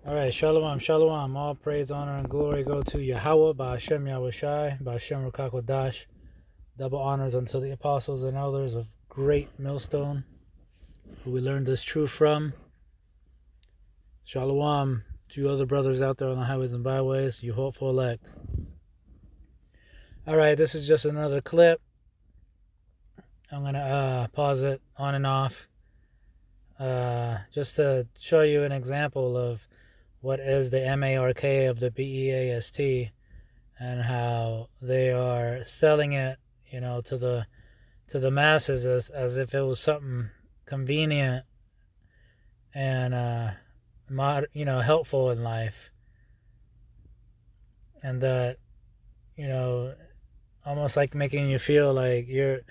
All right, shalom, shalom. All praise, honor, and glory go to Yahweh, Ba'ashem Yahushai, Ba'ashem Rukakwadash. Double honors unto the apostles and elders of great millstone, who we learned this truth from. Shalom to you other brothers out there on the highways and byways, you hopeful elect. All right, this is just another clip. I'm going to pause it on and off just to show you an example of what is the MARK of the BEAST and how they are selling it, you know, to the masses as if it was something convenient and helpful in life, and that, you know, almost like making you feel like you're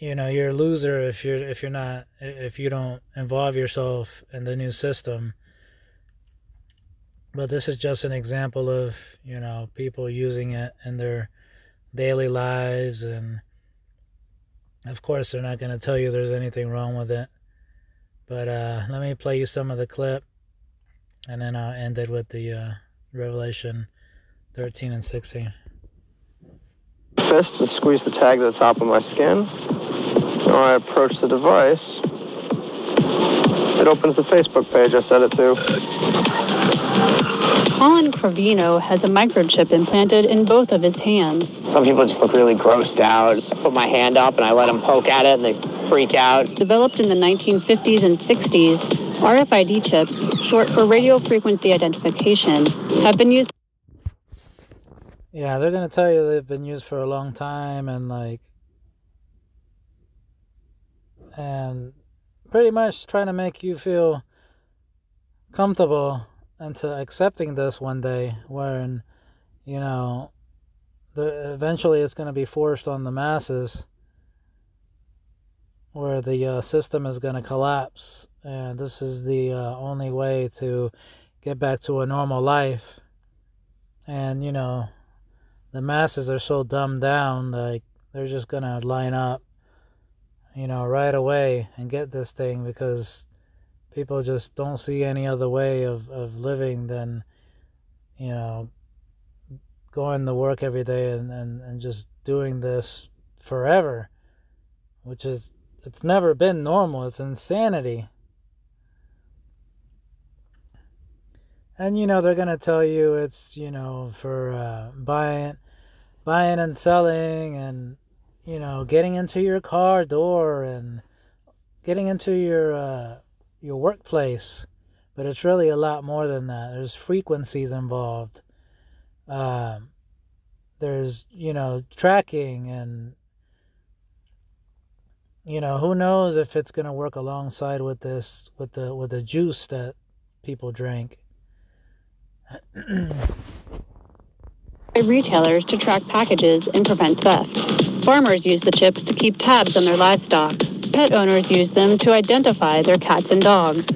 a loser if you don't involve yourself in the new system. But this is just an example of, you know, people using it in their daily lives, and of course they're not going to tell you there's anything wrong with it. But let me play you some of the clip, and then I'll end it with the Revelation 13 and 16. Fist to squeeze the tag to the top of my skin. When I approach the device, it opens the Facebook page I set it to. Colin Cravino has a microchip implanted in both of his hands. Some people just look really grossed out. I put my hand up and I let them poke at it and they freak out. Developed in the 1950s and 60s, RFID chips, short for radio frequency identification, have been used. Yeah, they're going to tell you they've been used for a long time, and pretty much trying to make you feel comfortable into accepting this one day, wherein, you know, eventually it's going to be forced on the masses, where the system is going to collapse, and this is the only way to get back to a normal life. And, you know, the masses are so dumbed down, like they're just going to line up, you know, right away and get this thing, because people just don't see any other way of living than, you know, going to work every day and just doing this forever, which is, it's never been normal. It's insanity. And, you know, they're going to tell you it's, you know, for buying and selling, and, you know, getting into your car door and getting into your workplace. But it's really a lot more than that. There's frequencies involved. There's, you know, tracking, and, you know, who knows if it's going to work alongside with this, with the juice that people drink. By retailers to track packages and prevent theft. Farmers use the chips to keep tabs on their livestock. Pet owners use them to identify their cats and dogs.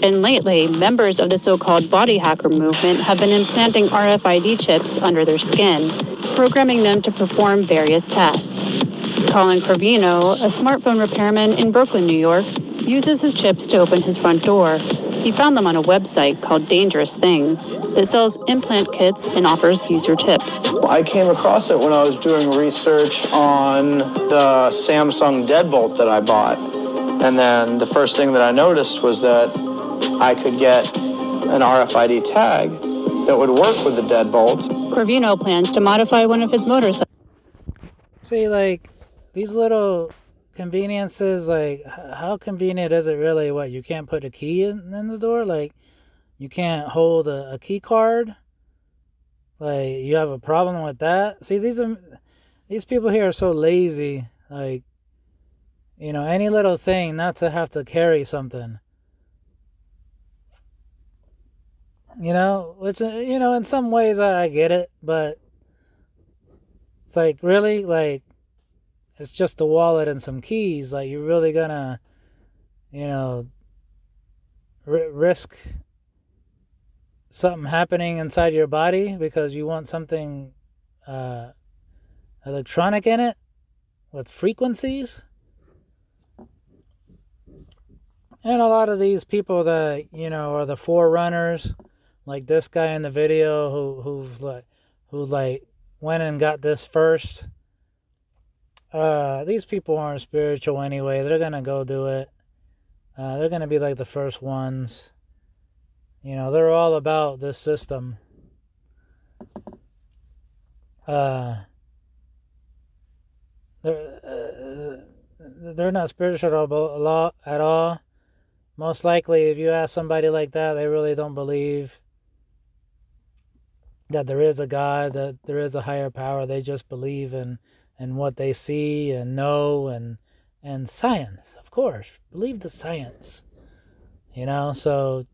And lately, members of the so-called body hacker movement have been implanting RFID chips under their skin, programming them to perform various tasks. Colin Cravino, a smartphone repairman in Brooklyn, New York, uses his chips to open his front door. He found them on a website called Dangerous Things that sells implant kits and offers user tips. I came across it when I was doing research on the Samsung deadbolt that I bought. And then the first thing that I noticed was that I could get an RFID tag that would work with the deadbolt. Cravino plans to modify one of his motorcycles. See, like, these little conveniences, like, how convenient is it really? What, you can't put a key in the door? Like, you can't hold a key card? Like, you have a problem with that? See, these people here are so lazy. Like, you know, any little thing, not to have to carry something. You know, which, you know, in some ways I get it, but it's like, really? Like, it's just a wallet and some keys. Like, you're really gonna, you know, risk something happening inside your body because you want something electronic in it with frequencies? And a lot of these people that, you know, are the forerunners, like this guy in the video who went and got this first. These people aren't spiritual anyway. They're gonna go do it. They're gonna be like the first ones. You know, they're all about this system. They're not spiritual at all. Most likely, if you ask somebody like that, they really don't believe that there is a God, that there is a higher power. They just believe in what they see and know, and science, of course. Believe the science. You know, so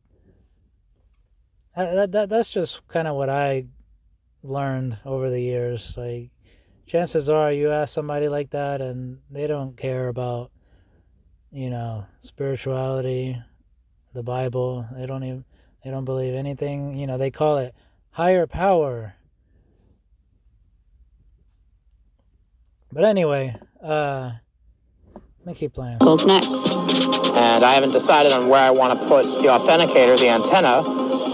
that's just kind of what I learned over the years. Like, chances are you ask somebody like that and they don't care about, you know, spirituality, the Bible. They don't believe anything. You know, they call it higher power. But anyway, let me keep playing. Goes next. And I haven't decided on where I want to put the authenticator, the antenna.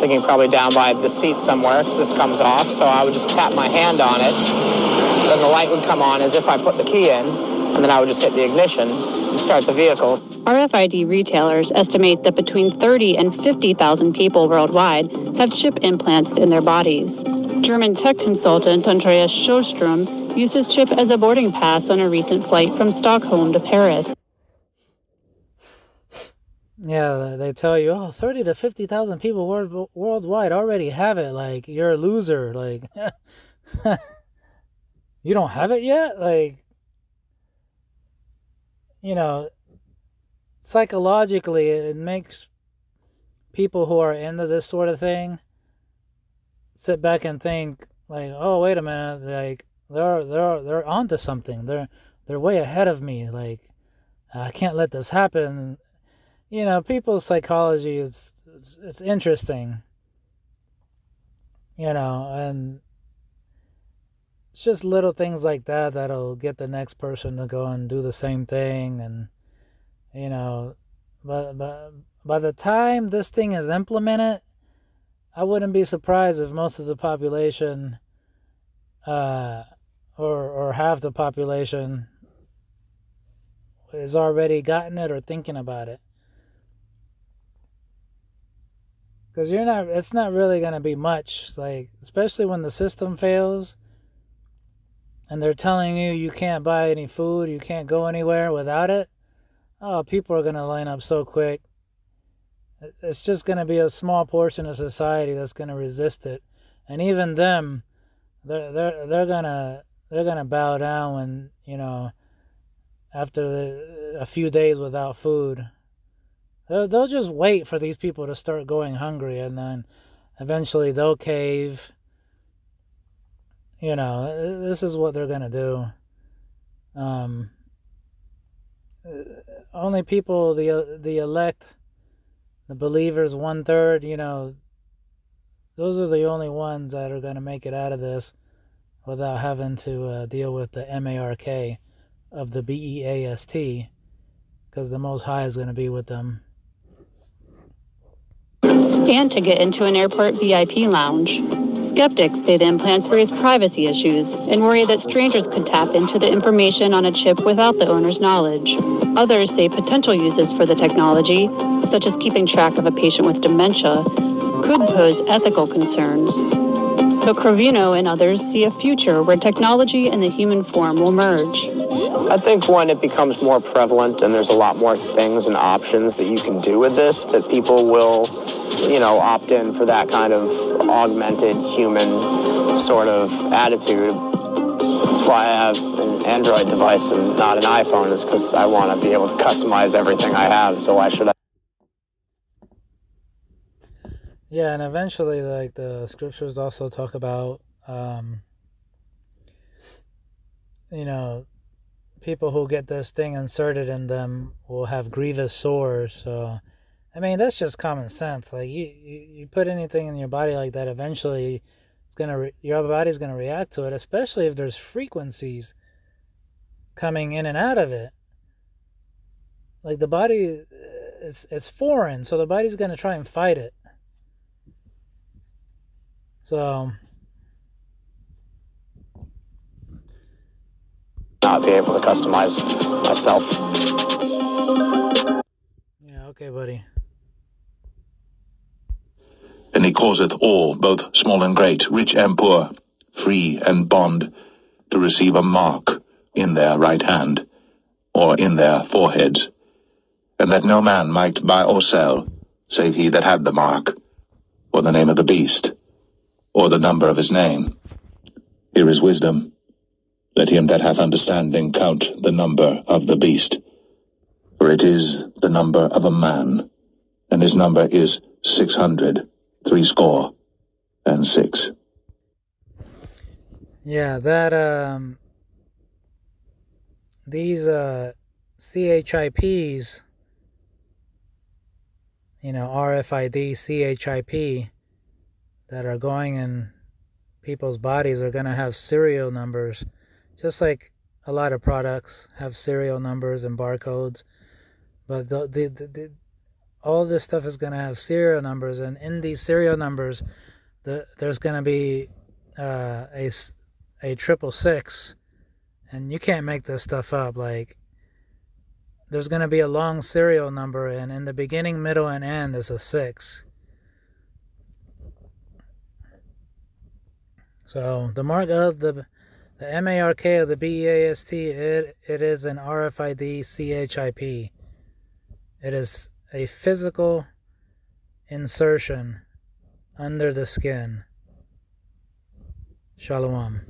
Thinking probably down by the seat somewhere, because this comes off. So I would just tap my hand on it. Then the light would come on as if I put the key in. And then I would just hit the ignition and start the vehicle. RFID retailers estimate that between 30 and 50,000 people worldwide have chip implants in their bodies. German tech consultant Andreas Sjöström used his chip as a boarding pass on a recent flight from Stockholm to Paris. Yeah, they tell you, oh, 30 to 50,000 people worldwide already have it. Like, you're a loser. Like, you don't have it yet? Like, you know, psychologically, it makes people who are into this sort of thing sit back and think, like, oh, wait a minute, like, they're onto something. They're way ahead of me. Like, I can't let this happen. You know, people's psychology it's interesting. You know, and it's just little things like that that'll get the next person to go and do the same thing. And, you know, but by the time this thing is implemented, I wouldn't be surprised if most of the population, or half the population, has already gotten it or thinking about it. Because it's not really going to be much, like, especially when the system fails and they're telling you you can't buy any food, you can't go anywhere without it. Oh, people are going to line up so quick. It's just going to be a small portion of society that's going to resist it. And even them, they're going to bow down when, you know, after a few days without food. They'll just wait for these people to start going hungry, and then eventually they'll cave. You know, this is what they're going to do. Only people, the elect, the believers, 1/3, you know, those are the only ones that are going to make it out of this without having to deal with the MARK of the BEAST, because the Most High is going to be with them. And to get into an airport VIP lounge. Skeptics say the implants raise privacy issues and worry that strangers could tap into the information on a chip without the owner's knowledge. Others say potential uses for the technology, such as keeping track of a patient with dementia, could pose ethical concerns. But Crovino and others see a future where technology and the human form will merge. I think when it becomes more prevalent and there's a lot more things and options that you can do with this, that people will, you know, opt in for that kind of augmented human sort of attitude. That's why I have an Android device and not an iPhone, is because I want to be able to customize everything I have, so why should I? Yeah, and eventually, like, the scriptures also talk about, you know, people who get this thing inserted in them will have grievous sores. So, I mean, that's just common sense. Like, you put anything in your body like that, eventually your body's gonna react to it, especially if there's frequencies coming in and out of it. Like, the body, it's foreign, so the body's going to try and fight it. So not be able to customize myself. yeah, okay, buddy. And he causeth all, both small and great, rich and poor, free and bond, to receive a mark in their right hand, or in their foreheads, and that no man might buy or sell, save he that had the mark, or the name of the beast, or the number of his name. Here is wisdom. Let him that hath understanding count the number of the beast, for it is the number of a man, and his number is 666. Yeah, that these CHIPs, you know, RFID, CHIP, that are going in people's bodies are going to have serial numbers, just like a lot of products have serial numbers and barcodes. But all this stuff is going to have serial numbers, and in these serial numbers, there's going to be a 666, and you can't make this stuff up. Like, there's going to be a long serial number, and in the beginning, middle, and end is a 6. So the mark of the MARK of the BEAST, it is an RFID CHIP. It is a physical insertion under the skin. Shalom.